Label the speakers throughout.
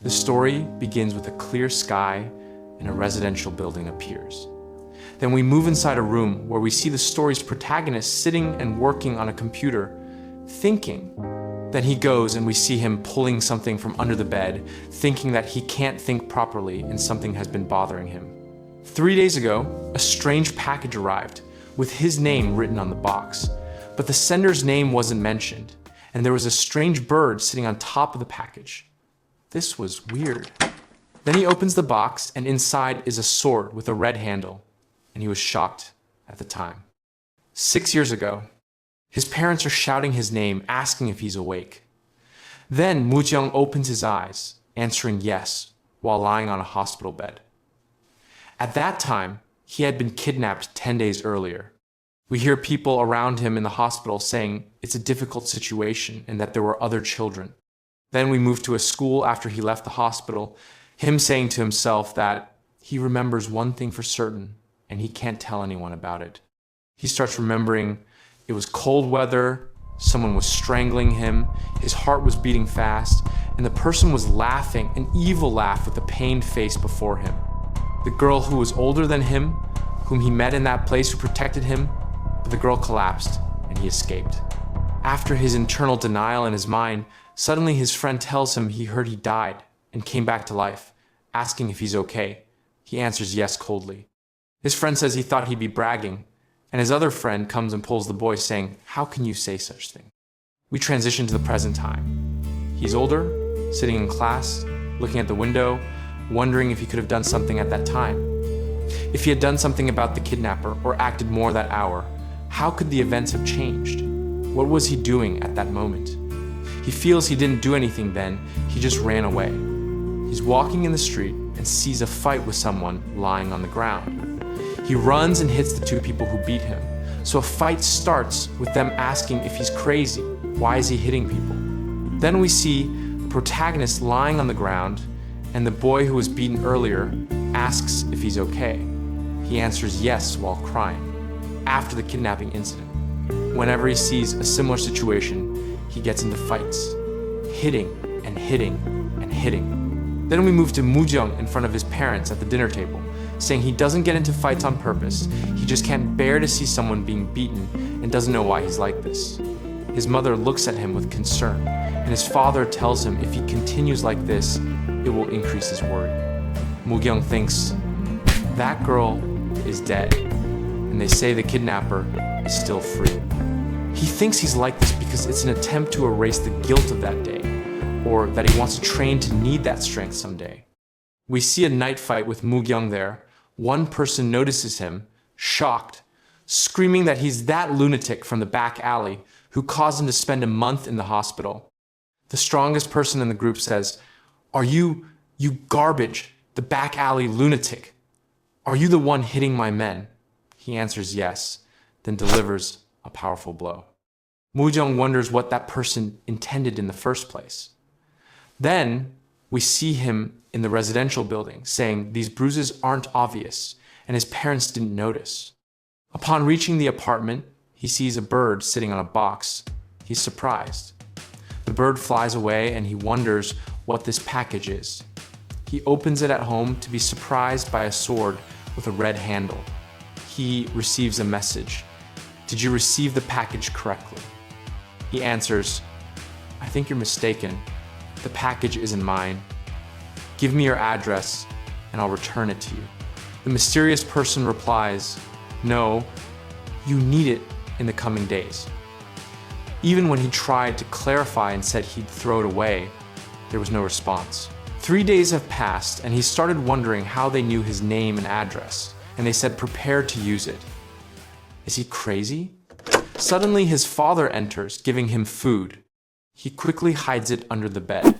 Speaker 1: The story begins with a clear sky and a residential building appears. Then we move inside a room where we see the story's protagonist sitting and working on a computer, thinking. Then he goes and we see him pulling something from under the bed, thinking that he can't think properly and something has been bothering him. 3 days ago, a strange package arrived with his name written on the box, but the sender's name wasn't mentioned, and there was a strange bird sitting on top of the package. This was weird. Then he opens the box and inside is a sword with a red handle, and he was shocked at the time. 6 years ago, his parents are shouting his name, asking if he's awake. Then Muyeong opens his eyes, answering yes, while lying on a hospital bed. At that time, he had been kidnapped 10 days earlier. We hear people around him in the hospital saying it's a difficult situation and that there were other children. Then we move to a school after he left the hospital, him saying to himself that he remembers one thing for certain and he can't tell anyone about it. He starts remembering it was cold weather, someone was strangling him, his heart was beating fast, and the person was laughing, an evil laugh with a pained face before him. The girl who was older than him, whom he met in that place who protected him, but the girl collapsed and he escaped. After his internal denial in his mind, suddenly his friend tells him he heard he died and came back to life, asking if he's okay. He answers yes coldly. His friend says he thought he'd be bragging, and his other friend comes and pulls the boy saying, "How can you say such thing?" We transition to the present time. He's older, sitting in class, looking at the window, wondering if he could have done something at that time. If he had done something about the kidnapper or acted more that hour, how could the events have changed? What was he doing at that moment? He feels he didn't do anything then, he just ran away. He's walking in the street and sees a fight with someone lying on the ground. He runs and hits the two people who beat him. So a fight starts with them asking if he's crazy. Why is he hitting people? Then we see the protagonist lying on the ground, and the boy who was beaten earlier asks if he's okay. He answers yes while crying, after the kidnapping incident. Whenever he sees a similar situation, he gets into fights, hitting and hitting and hitting. Then we move to Muyeong in front of his parents at the dinner table, saying he doesn't get into fights on purpose, he just can't bear to see someone being beaten and doesn't know why he's like this. His mother looks at him with concern, and his father tells him if he continues like this, it will increase his worry. Muyeong thinks, that girl is dead, and they say the kidnapper is still free. He thinks he's like this because it's an attempt to erase the guilt of that day, or that he wants to train to need that strength someday. We see a night fight with Muyeong there. One person notices him, shocked, screaming that he's that lunatic from the back alley who caused him to spend a month in the hospital. The strongest person in the group says, "Are you garbage, the back alley lunatic? Are you the one hitting my men?" He answers yes, then delivers a powerful blow. Muyeong wonders what that person intended in the first place. Then we see him in the residential building saying these bruises aren't obvious and his parents didn't notice. Upon reaching the apartment, he sees a bird sitting on a box. He's surprised. The bird flies away and he wonders what this package is. He opens it at home to be surprised by a sword with a red handle. He receives a message. "Did you receive the package correctly?" He answers, "I think you're mistaken. The package isn't mine. Give me your address and I'll return it to you." The mysterious person replies, "No, you need it in the coming days." Even when he tried to clarify and said he'd throw it away, there was no response. 3 days have passed and he started wondering how they knew his name and address, and they said prepare to use it. Is he crazy? Suddenly his father enters, giving him food. He quickly hides it under the bed.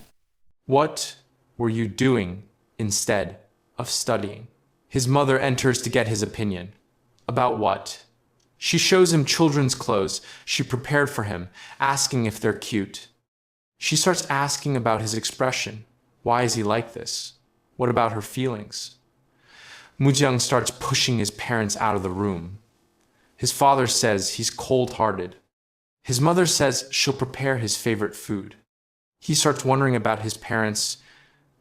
Speaker 1: "What were you doing instead of studying?" His mother enters to get his opinion. About what? She shows him children's clothes she prepared for him, asking if they're cute. She starts asking about his expression. Why is he like this? What about her feelings? Muyeong starts pushing his parents out of the room. His father says he's cold-hearted. His mother says she'll prepare his favorite food. He starts wondering about his parents.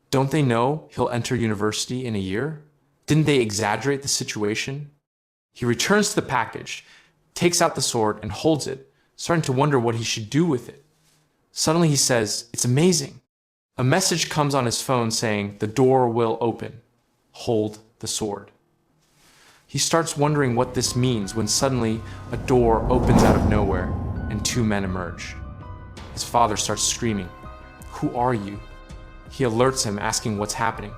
Speaker 1: Don't they know he'll enter university in a year? Didn't they exaggerate the situation? He returns to the package, takes out the sword, and holds it, starting to wonder what he should do with it. Suddenly he says, "It's amazing." A message comes on his phone saying, "The door will open. Hold the sword." He starts wondering what this means when suddenly a door opens out of nowhere and two men emerge. His father starts screaming, "Who are you?" He alerts him, asking what's happening.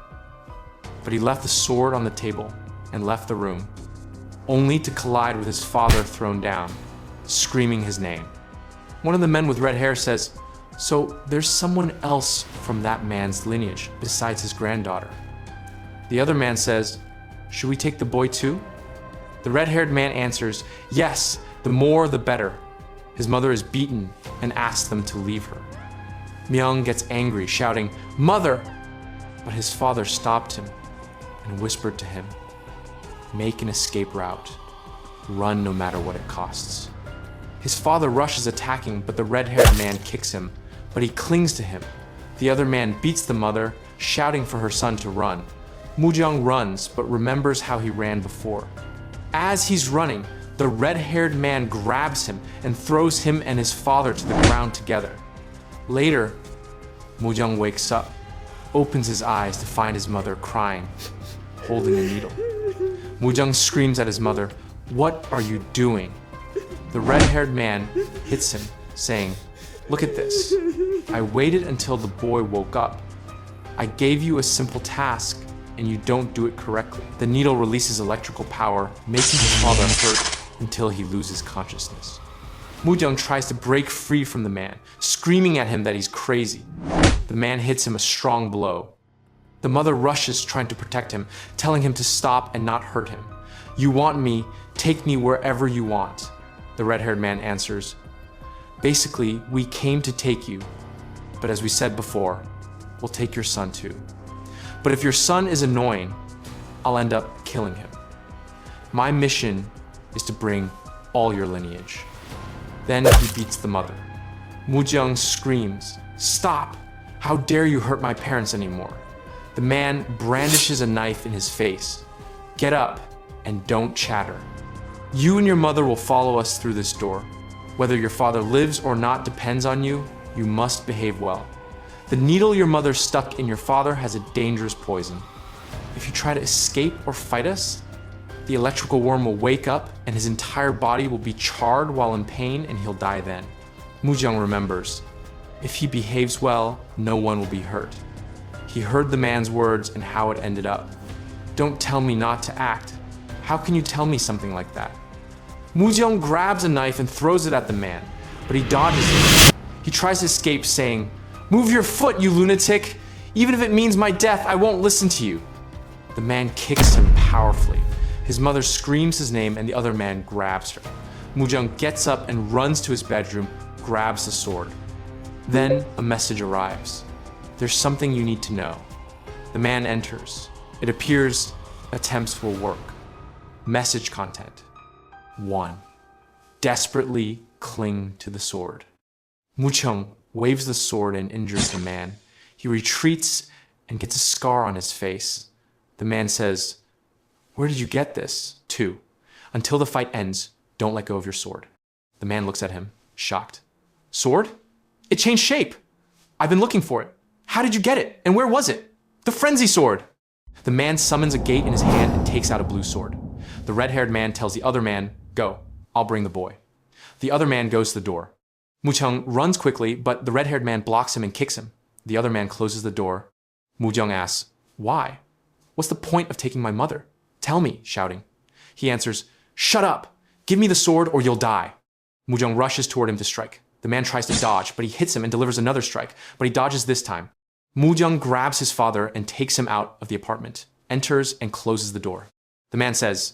Speaker 1: But he left the sword on the table and left the room, only to collide with his father thrown down, screaming his name. One of the men with red hair says, "So there's someone else from that man's lineage besides his granddaughter." The other man says, "Should we take the boy too?" The red-haired man answers, "Yes, the more the better." His mother is beaten and asks them to leave her. Muyeong gets angry, shouting, "Mother!" But his father stopped him and whispered to him, "Make an escape route. Run no matter what it costs." His father rushes attacking, but the red-haired man kicks him, but he clings to him. The other man beats the mother, shouting for her son to run. Muyeong runs, but remembers how he ran before. As he's running, the red-haired man grabs him and throws him and his father to the ground together. Later, Muyeong wakes up, opens his eyes to find his mother crying, holding a needle. Muyeong screams at his mother, "What are you doing?" The red-haired man hits him, saying, "Look at this. I waited until the boy woke up. I gave you a simple task, and you don't do it correctly." The needle releases electrical power, making his father hurt until he loses consciousness. Muyeong tries to break free from the man, screaming at him that he's crazy. The man hits him a strong blow. The mother rushes, trying to protect him, telling him to stop and not hurt him. "You want me, take me wherever you want." The red-haired man answers, "Basically, we came to take you, but as we said before, we'll take your son too. But if your son is annoying, I'll end up killing him. My mission is to bring all your lineage." Then he beats the mother. Muyeong screams, "Stop! How dare you hurt my parents anymore?" The man brandishes a knife in his face. "Get up and don't chatter. You and your mother will follow us through this door. Whether your father lives or not depends on you. You must behave well. The needle your mother stuck in your father has a dangerous poison. If you try to escape or fight us, the electrical worm will wake up and his entire body will be charred while in pain and he'll die then." Muyeong remembers, if he behaves well, no one will be hurt. He heard the man's words and how it ended up. "Don't tell me not to act. How can you tell me something like that?" Muyeong grabs a knife and throws it at the man, but he dodges it. He tries to escape, saying, "Move your foot, you lunatic! Even if it means my death, I won't listen to you." The man kicks him powerfully. His mother screams his name and the other man grabs her. Muyeong gets up and runs to his bedroom, grabs the sword. Then a message arrives. "There's something you need to know." The man enters. It appears attempts will work. Message content. 1. Desperately cling to the sword. Muyeong waves the sword and injures the man. He retreats and gets a scar on his face. The man says, "Where did you get this?" 2. Until the fight ends, don't let go of your sword. The man looks at him, shocked. "Sword? It changed shape. I've been looking for it. How did you get it? And where was it? The frenzy sword!" The man summons a gate in his hand and takes out a blue sword. The red-haired man tells the other man, "Go, I'll bring the boy." The other man goes to the door. Muyeong runs quickly, but the red-haired man blocks him and kicks him. The other man closes the door. Muyeong asks, "Why? What's the point of taking my mother? Tell me," shouting. He answers, "Shut up! Give me the sword or you'll die." Muyeong rushes toward him to strike. The man tries to dodge, but he hits him and delivers another strike, but he dodges this time. Muyeong grabs his father and takes him out of the apartment, enters and closes the door. The man says,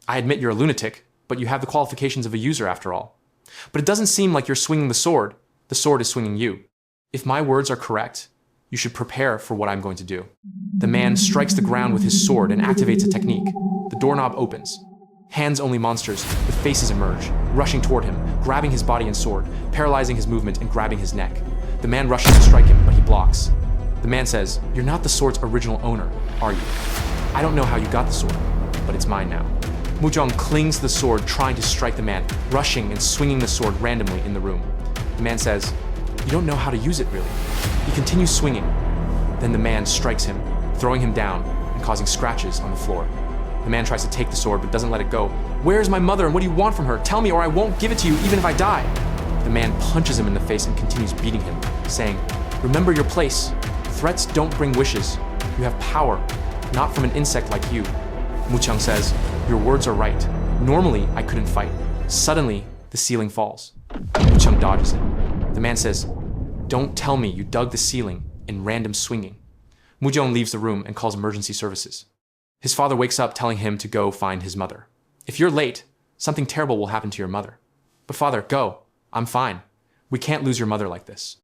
Speaker 1: "I admit you're a lunatic, but you have the qualifications of a user after all. But it doesn't seem like you're swinging the sword is swinging you. If my words are correct, you should prepare for what I'm going to do." The man strikes the ground with his sword and activates a technique. The doorknob opens. Hands-only monsters with faces emerge, rushing toward him, grabbing his body and sword, paralyzing his movement and grabbing his neck. The man rushes to strike him, but he blocks. The man says, "You're not the sword's original owner, are you? I don't know how you got the sword, but it's mine now." Muyeong clings to the sword, trying to strike the man, rushing and swinging the sword randomly in the room. The man says, "You don't know how to use it, really." He continues swinging. Then the man strikes him, throwing him down and causing scratches on the floor. The man tries to take the sword but doesn't let it go. "Where's my mother and what do you want from her? Tell me or I won't give it to you even if I die." The man punches him in the face and continues beating him, saying, "Remember your place. Threats don't bring wishes. You have power, not from an insect like you." Muyeong says, "Your words are right. Normally, I couldn't fight." Suddenly, the ceiling falls. Muyeong dodges it. The man says, "Don't tell me you dug the ceiling in random swinging." Muyeong leaves the room and calls emergency services. His father wakes up telling him to go find his mother. "If you're late, something terrible will happen to your mother." "But father, go. I'm fine. We can't lose your mother like this."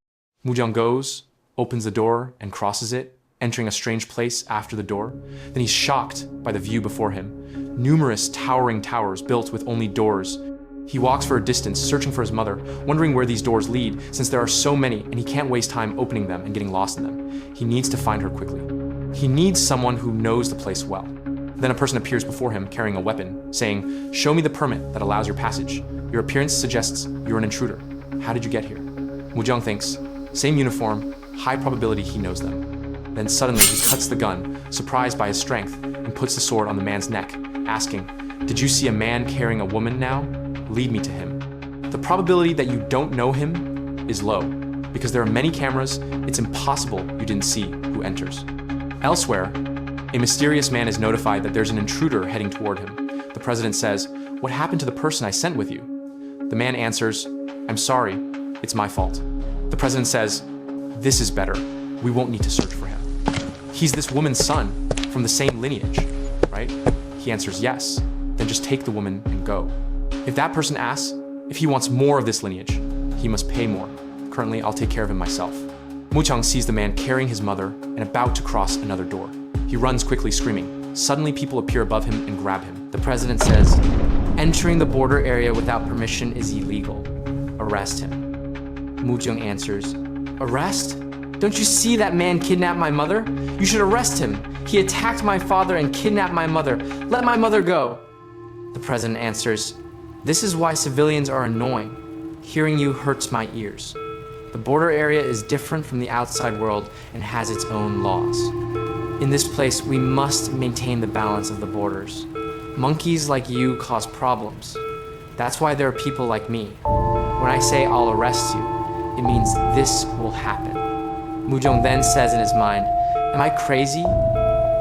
Speaker 1: Muyeong goes, opens the door, and crosses it, entering a strange place after the door. Then he's shocked by the view before him. Numerous towering towers built with only doors. He walks for a distance, searching for his mother, wondering where these doors lead, since there are so many and he can't waste time opening them and getting lost in them. He needs to find her quickly. He needs someone who knows the place well. Then a person appears before him carrying a weapon, saying, "Show me the permit that allows your passage. Your appearance suggests you're an intruder. How did you get here?" Muyeong thinks, same uniform, high probability he knows them. Then suddenly he cuts the gun, surprised by his strength, and puts the sword on the man's neck, asking, "Did you see a man carrying a woman now? Lead me to him." The probability that you don't know him is low. Because there are many cameras, it's impossible you didn't see who enters. Elsewhere, a mysterious man is notified that there's an intruder heading toward him. The president says, "What happened to the person I sent with you?" The man answers, "I'm sorry, it's my fault." The president says, "This is better. We won't need to search for him. He's this woman's son, from the same lineage, right?" He answers, "Yes." "Then just take the woman and go. If that person asks if he wants more of this lineage, he must pay more. Currently, I'll take care of him myself." Muyeong sees the man carrying his mother and about to cross another door. He runs quickly, screaming. Suddenly, people appear above him and grab him.
Speaker 2: The president says, "Entering the border area without permission is illegal. Arrest him." Muyeong answers, "Arrest? Don't you see that man kidnapped my mother? You should arrest him. He attacked my father and kidnapped my mother. Let my mother go." The president answers, "This is why civilians are annoying. Hearing you hurts my ears. The border area is different from the outside world and has its own laws. In this place, we must maintain the balance of the borders. Monkeys like you cause problems. That's why there are people like me. When I say I'll arrest you, it means this will happen." Muyeong then says in his mind, "Am I crazy?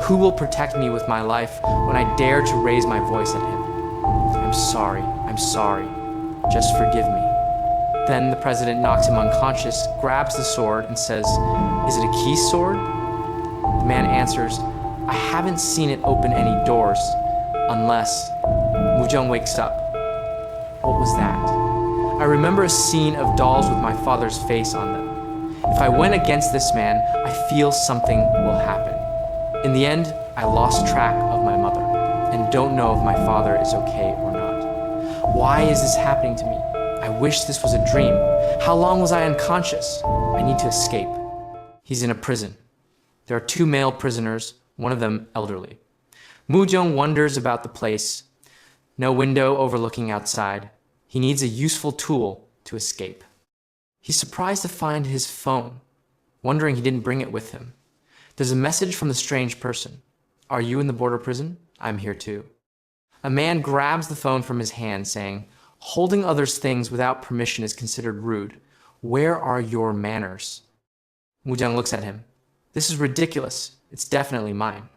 Speaker 2: Who will protect me with my life when I dare to raise my voice at him? I'm sorry. Just forgive me." Then the president knocks him unconscious, grabs the sword, and says, "Is it a key sword?" The man answers, "I haven't seen it open any doors, unless..." Muyeong wakes up. What was that? I remember a scene of dolls with my father's face on them. If I went against this man, I feel something will happen. In the end, I lost track of my mother, and don't know if my father is okay or not. Why is this happening to me? I wish this was a dream. How long was I unconscious? I need to escape. He's in a prison. There are 2 male prisoners, one of them elderly. Muyeong wonders about the place. No window overlooking outside. He needs a useful tool to escape. He's surprised to find his phone, wondering he didn't bring it with him. There's a message from the strange person. "Are you in the border prison? I'm here too." A man grabs the phone from his hand, saying, "Holding others' things without permission is considered rude. Where are your manners?" Muyeong looks at him. "This is ridiculous. It's definitely mine."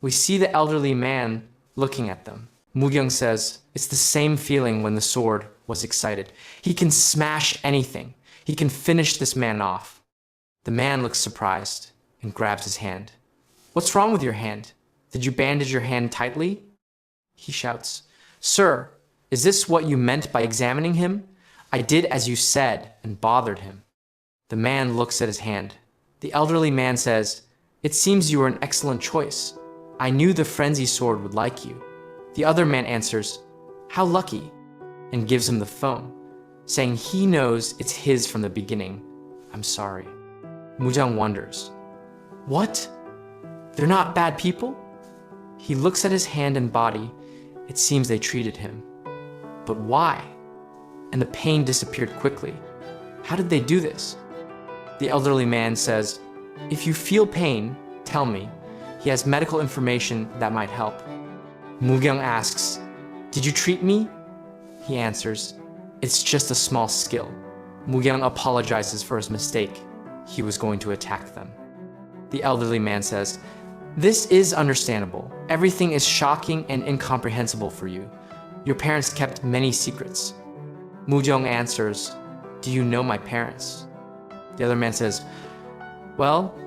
Speaker 2: We see the elderly man looking at them. Muyeong says, "It's the same feeling when the sword was excited. He can smash anything. He can finish this man off." The man looks surprised and grabs his hand. "What's wrong with your hand? Did you bandage your hand tightly?" He shouts, "Sir, is this what you meant by examining him? I did as you said and bothered him." The man looks at his hand. The elderly man says, "It seems you were an excellent choice. I knew the frenzy sword would like you." The other man answers, "How lucky," and gives him the phone, saying he knows it's his from the beginning. "I'm sorry." Muyeong wonders, What? They're not bad people? He looks at his hand and body. It seems they treated him. But why? And the pain disappeared quickly. How did they do this? The elderly man says, if you feel pain, tell me. He has medical information that might help. Muyeong asks, did you treat me? He answers, it's just a small skill. Muyeong apologizes for his mistake. He was going to attack them. The elderly man says, this is understandable. Everything is shocking and incomprehensible for you. Your parents kept many secrets. Muyeong answers, do you know my parents? The other man says, well,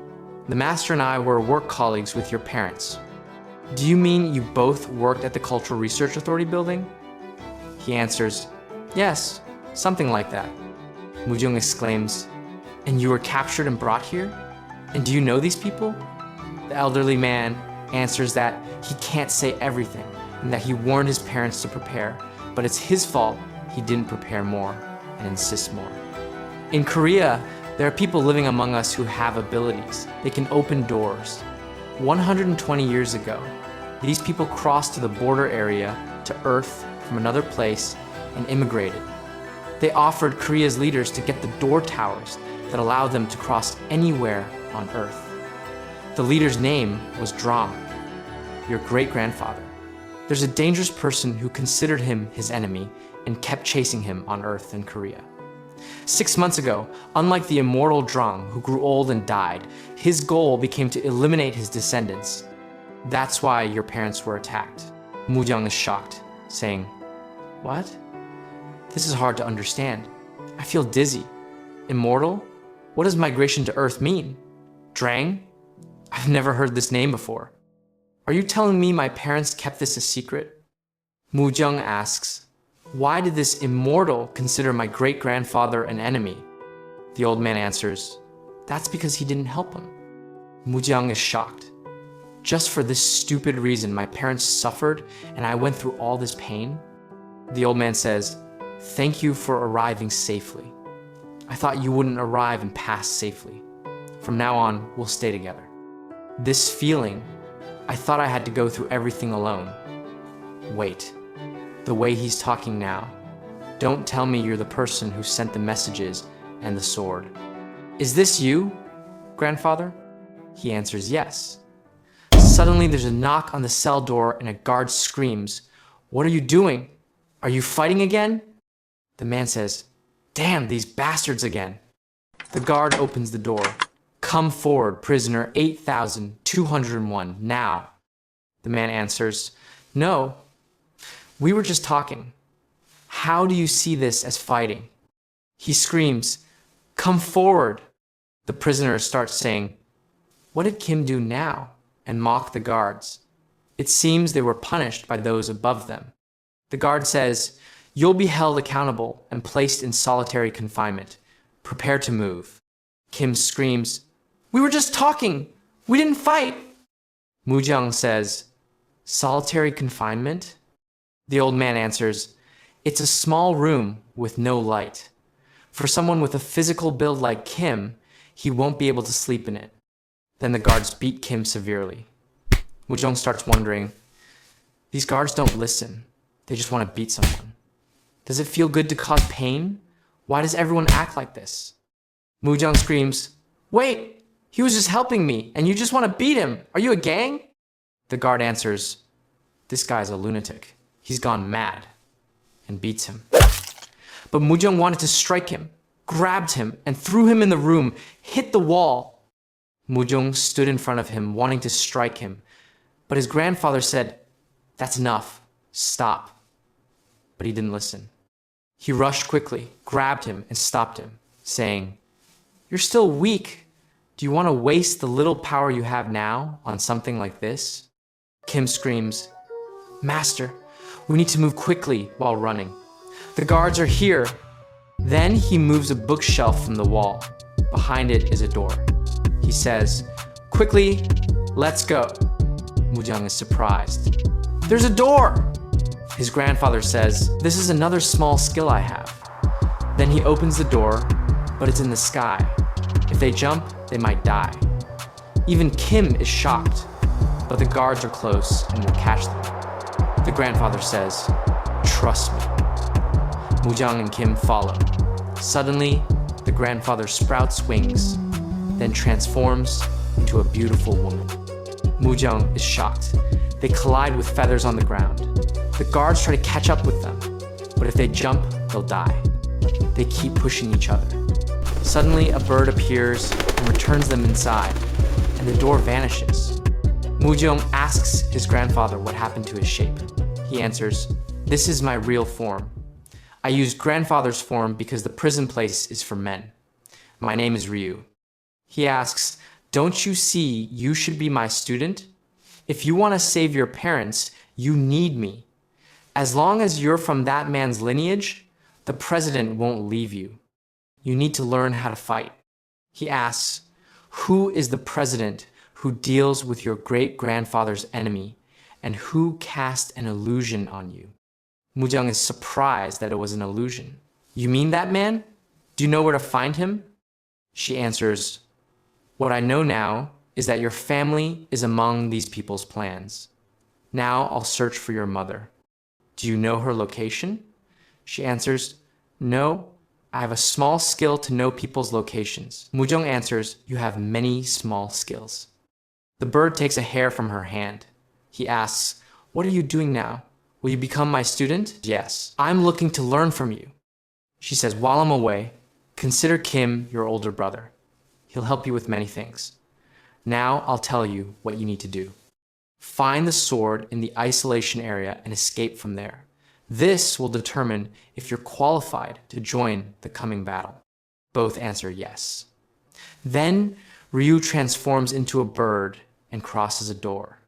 Speaker 2: the master and I were work colleagues with your parents. Do you mean you both worked at the Cultural Research Authority building? He answers, yes, something like that. Muyeong exclaims, and you were captured and brought here? And do you know these people? The elderly man answers that he can't say everything and that he warned his parents to prepare, but it's his fault he didn't prepare more and insist more. In Korea, there are people living among us who have abilities. They can open doors. 120 years ago, these people crossed to the border area to Earth from another place and immigrated. They offered Korea's leaders to get the door towers that allowed them to cross anywhere on Earth. The leader's name was Dram, your great-grandfather. There's a dangerous person who considered him his enemy and kept chasing him on Earth and Korea. 6 months ago, unlike the immortal Dram who grew old and died, his goal became to eliminate his descendants. That's why your parents were attacked. Muyeong is shocked, saying, what? This is hard to understand. I feel dizzy. Immortal? What does migration to Earth mean? Drang? I've never heard this name before. Are you telling me my parents kept this a secret? Muyeong asks, why did this immortal consider my great-grandfather an enemy? The old man answers, that's because he didn't help him. Muyeong is shocked. Just for this stupid reason, my parents suffered and I went through all this pain? The old man says, thank you for arriving safely. I thought you wouldn't arrive and pass safely. From now on, we'll stay together. This feeling, I thought I had to go through everything alone. Wait, the way he's talking now. Don't tell me you're the person who sent the messages and the sword. Is this you, grandfather? He answers yes. Suddenly there's a knock on the cell door and a guard screams, what are you doing? Are you fighting again? The man says, damn, these bastards again. The guard opens the door. Come forward, prisoner 8201, now. The man answers, no, we were just talking. How do you see this as fighting? He screams, come forward. The prisoner starts saying, what did Kim do now? And mock the guards. It seems they were punished by those above them. The guard says, you'll be held accountable and placed in solitary confinement. Prepare to move. Kim screams, we were just talking. We didn't fight. Muyeong says, solitary confinement? The old man answers, it's a small room with no light. For someone with a physical build like Kim, he won't be able to sleep in it. Then the guards beat Kim severely. Muyeong starts wondering, these guards don't listen. They just want to beat someone. Does it feel good to cause pain? Why does everyone act like this? Muyeong screams, wait, he was just helping me and you just want to beat him. Are you a gang? The guard answers, this guy's a lunatic. He's gone mad, and beats him. But Muyeong wanted to strike him, grabbed him and threw him in the room, hit the wall. Muyeong stood in front of him wanting to strike him, but his grandfather said, that's enough, stop. But he didn't listen. He rushed quickly, grabbed him and stopped him, saying, you're still weak. Do you want to waste the little power you have now on something like this? Kim screams, Master, we need to move quickly while running. The guards are here. Then he moves a bookshelf from the wall. Behind it is a door. He says, quickly, let's go. Muyeong is surprised. There's a door! His grandfather says, this is another small skill I have. Then he opens the door, but it's in the sky. If they jump, they might die. Even Kim is shocked, but the guards are close and will catch them. The grandfather says, "Trust me." Mujeong and Kim follow. Suddenly, the grandfather sprouts wings, then transforms into a beautiful woman. Mujeong is shocked. They collide with feathers on the ground. The guards try to catch up with them, but if they jump, they'll die. They keep pushing each other. Suddenly, a bird appears and returns them inside, and the door vanishes. Mujeong asks his grandfather what happened to his shape. He answers, "This is my real form. I used grandfather's form because the prison place is for men. My name is Ryu." He asks, "Don't you see you should be my student? If you want to save your parents, you need me. As long as you're from that man's lineage, the president won't leave you. You need to learn how to fight." He asks, "Who is the president who deals with your great-grandfather's enemy, and who cast an illusion on you?" Mujeong is surprised that it was an illusion. "You mean that man? Do you know where to find him?" She answers, "What I know now is that your family is among these people's plans. Now I'll search for your mother. Do you know her location?" She answers, "No, I have a small skill to know people's locations." Mujeong answers, "You have many small skills." The bird takes a hair from her hand. He asks, "What are you doing now? Will you become my student?" "Yes, I'm looking to learn from you." She says, "While I'm away, consider Kim your older brother. He'll help you with many things. Now I'll tell you what you need to do. Find the sword in the isolation area and escape from there. This will determine if you're qualified to join the coming battle." Both answer yes. Then Ryu transforms into a bird and crosses a door.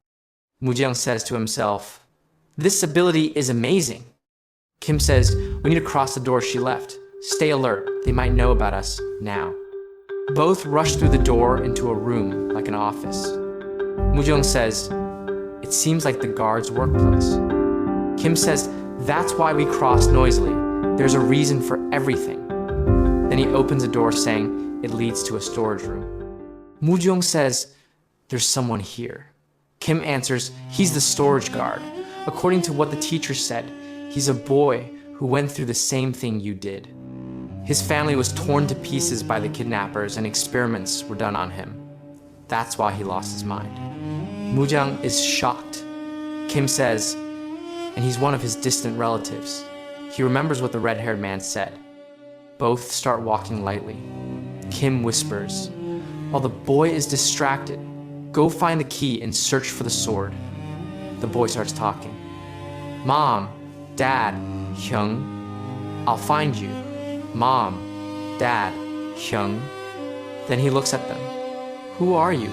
Speaker 2: Mujeong says to himself, "This ability is amazing." Kim says, "We need to cross the door she left. Stay alert. They might know about us now." Both rush through the door into a room like an office. Mujeong says, "It seems like the guard's workplace." Kim says, "That's why we cross noisily. There's a reason for everything." Then he opens a door saying it leads to a storage room. Mujeong says, "There's someone here." Kim answers, "He's the storage guard. According to what the teacher said, he's a boy who went through the same thing you did. His family was torn to pieces by the kidnappers and experiments were done on him. That's why he lost his mind." Mujeong is shocked. Kim says, "And he's one of his distant relatives. He remembers what the red-haired man said." Both start walking lightly. Kim whispers, "While the boy is distracted, go find the key and search for the sword." The boy starts talking. "Mom, Dad, Hyung, I'll find you. Mom, Dad, Hyung." Then he looks at them. "Who are you?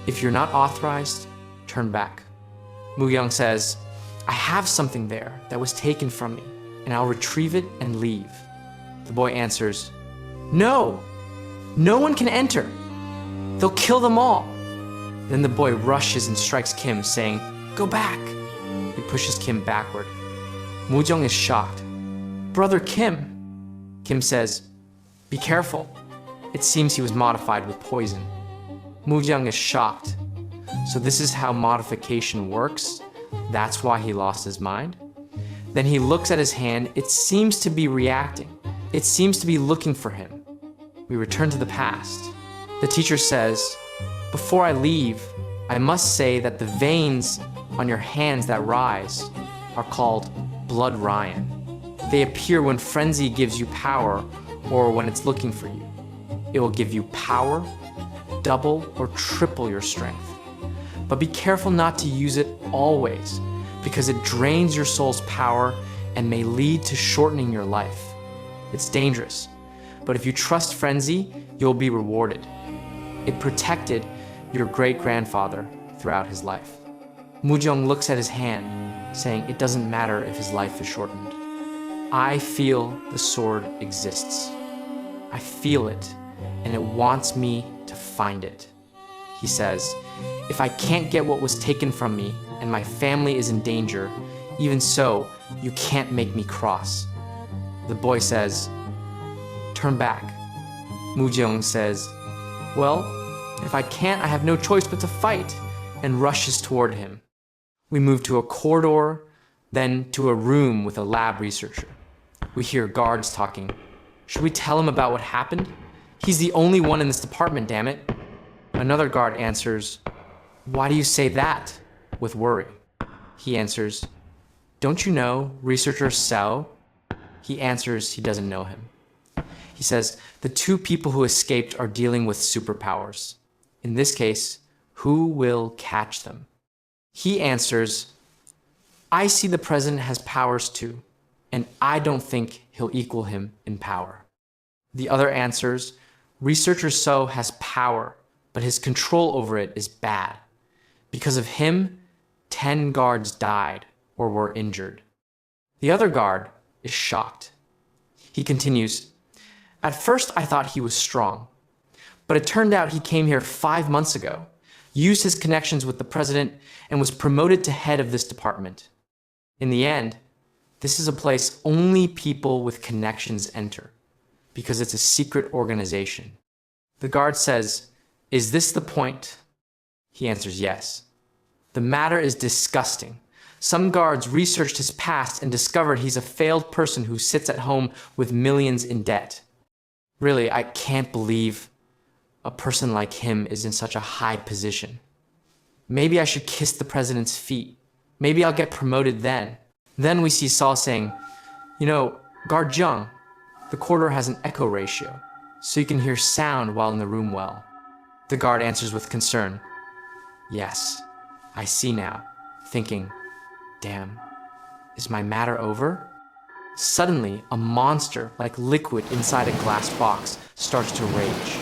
Speaker 2: If you're not authorized, turn back." Muyeong says, "I have something there that was taken from me, and I'll retrieve it and leave." The boy answers, "No! No one can enter. They'll kill them all." Then the boy rushes and strikes Kim, saying, "Go back." He pushes Kim backward. Mujeong is shocked. "Brother Kim." Kim says, "Be careful. It seems he was modified with poison." Mujeong is shocked. So this is how modification works? That's why he lost his mind? Then he looks at his hand. It seems to be reacting. It seems to be looking for him. We return to the past. The teacher says, "Before I leave, I must say that the veins on your hands that rise are called blood Ryan. They appear when frenzy gives you power or when it's looking for you. It will give you power, double or triple your strength. But be careful not to use it always, because it drains your soul's power and may lead to shortening your life. It's dangerous, but if you trust frenzy, you'll be rewarded. It protected your great-grandfather throughout his life." Mujeong looks at his hand, saying it doesn't matter if his life is shortened. "I feel the sword exists. I feel it, and it wants me to find it." He says, "If I can't get what was taken from me and my family is in danger, even so, you can't make me cross." The boy says, "Turn back." Mujeong says, "Well, If I can't, I have no choice but to fight, and rushes toward him. We move to a corridor, then to a room with a lab researcher. We hear guards talking. Should we tell him about what happened? He's the only one in this department, damn it. Another guard answers, "Why do you say that?" with worry. He answers, "Don't you know researcher Seo?" He answers he doesn't know him. He says, the two people who escaped are dealing with superpowers. In this case, who will catch them? He answers, I see the president has powers too, and I don't think he'll equal him in power. The other answers, researcher Seo has power, but his control over it is bad. Because of him, 10 guards died or were injured. The other guard is shocked. He continues, at first I thought he was strong, but it turned out he came here 5 months ago, used his connections with the president, and was promoted to head of this department. In the end, this is a place only people with connections enter, because it's a secret organization. The guard says, is this the point? He answers yes. The matter is disgusting. Some guards researched his past and discovered he's a failed person who sits at home with millions in debt. Really, I can't believe a person like him is in such a high position. Maybe I should kiss the president's feet. Maybe I'll get promoted then. Then we see Saul saying, you know, Guard Jung, the corridor has an echo ratio, so you can hear sound while in the room well. The guard answers with concern, yes, I see now, thinking, damn, is my matter over? Suddenly, a monster, like liquid inside a glass box, starts to rage.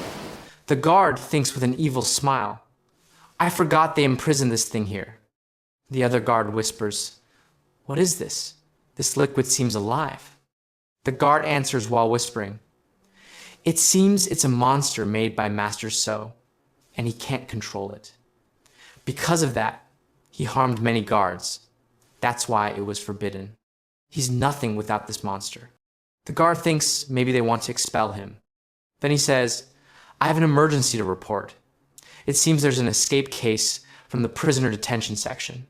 Speaker 2: The guard thinks with an evil smile, I forgot they imprisoned this thing here. The other guard whispers, what is this? This liquid seems alive. The guard answers while whispering, it seems it's a monster made by Master Seo, and he can't control it. Because of that, he harmed many guards. That's why it was forbidden. He's nothing without this monster. The guard thinks maybe they want to expel him. Then he says, I have an emergency to report. It seems there's an escape case from the prisoner detention section.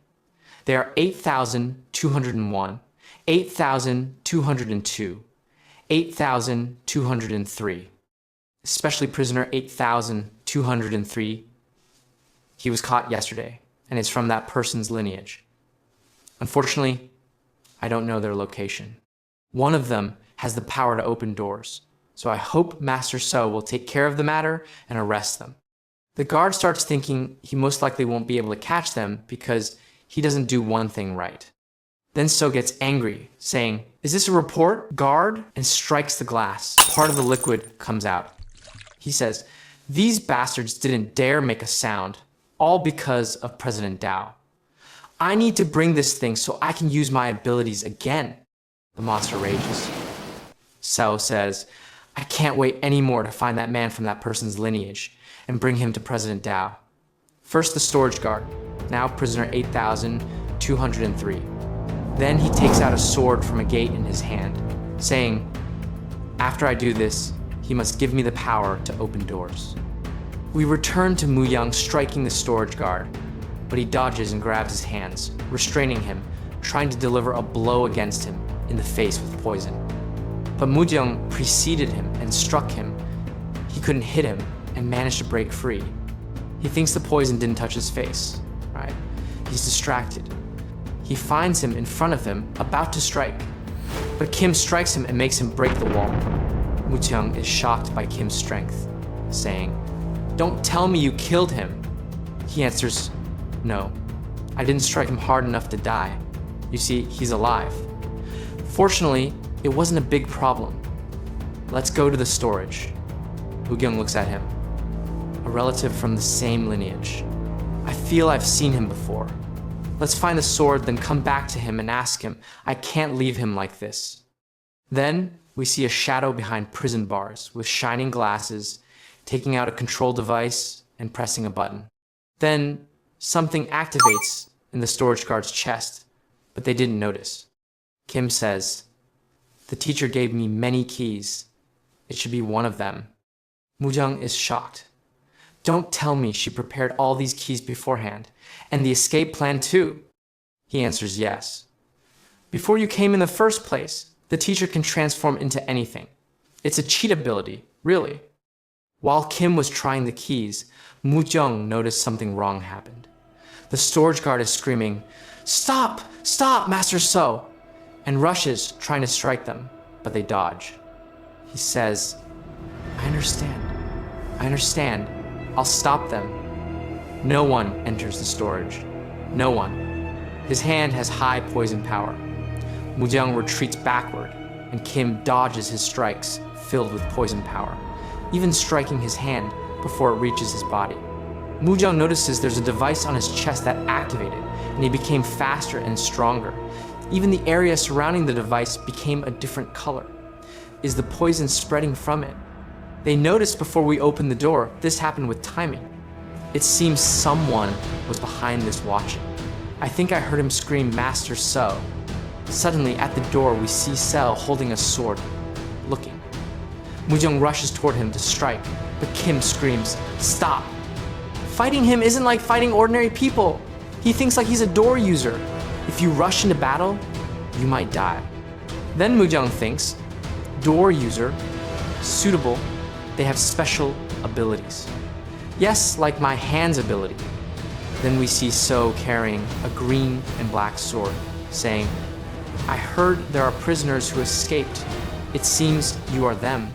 Speaker 2: There are 8,201, 8,202, 8,203. Especially prisoner 8,203. He was caught yesterday, and it's from that person's lineage. Unfortunately, I don't know their location. One of them has the power to open doors, so I hope Master Seo will take care of the matter and arrest them. The guard starts thinking he most likely won't be able to catch them because he doesn't do one thing right. Then Seo gets angry, saying, is this a report, guard? And strikes the glass. Part of the liquid comes out. He says, these bastards didn't dare make a sound, all because of President Dao. I need to bring this thing so I can use my abilities again. The monster rages. Seo says, I can't wait anymore to find that man from that person's lineage and bring him to President Dao. First the storage guard, now prisoner 8,203. Then he takes out a sword from a gate in his hand, saying, after I do this, he must give me the power to open doors. We return to Muyeong striking the storage guard, but he dodges and grabs his hands, restraining him, trying to deliver a blow against him in the face with poison. But Muyeong preceded him and struck him. He couldn't hit him and managed to break free. He thinks the poison didn't touch his face, right? He's distracted. He finds him in front of him, about to strike. But Kim strikes him and makes him break the wall. Muyeong is shocked by Kim's strength, saying, don't tell me you killed him. He answers, no, I didn't strike him hard enough to die. You see, he's alive. Fortunately, it wasn't a big problem. Let's go to the storage. Muyeong looks at him. A relative from the same lineage. I feel I've seen him before. Let's find the sword, then come back to him and ask him. I can't leave him like this. Then we see a shadow behind prison bars with shining glasses, taking out a control device and pressing a button. Then something activates in the storage guard's chest, but they didn't notice. Kim says, the teacher gave me many keys. It should be one of them. Muyeong is shocked. Don't tell me she prepared all these keys beforehand, and the escape plan too. He answers yes. Before you came in the first place, the teacher can transform into anything. It's a cheat ability, really. While Kim was trying the keys, Muyeong noticed something wrong happened. The storage guard is screaming, "Stop! Stop, Master So!" and rushes, trying to strike them, but they dodge. He says, I understand. I'll stop them." No one enters the storage. No one. His hand has high poison power. Muyeong retreats backward, and Kim dodges his strikes, filled with poison power, even striking his hand before it reaches his body. Muyeong notices there's a device on his chest that activated, and he became faster and stronger. Even the area surrounding the device became a different color. Is the poison spreading from it? They noticed before we opened the door, this happened with timing. It seems someone was behind this watching. I think I heard him scream, "Master So." Suddenly, at the door, we see Sel holding a sword, looking. Muyeong rushes toward him to strike, but Kim screams, "Stop!" Fighting him isn't like fighting ordinary people. He thinks like he's a door user. If you rush into battle, you might die. Then Muyeong thinks, door user, suitable, they have special abilities. Yes, like my hand's ability. Then we see So carrying a green and black sword, saying, "I heard there are prisoners who escaped. It seems you are them."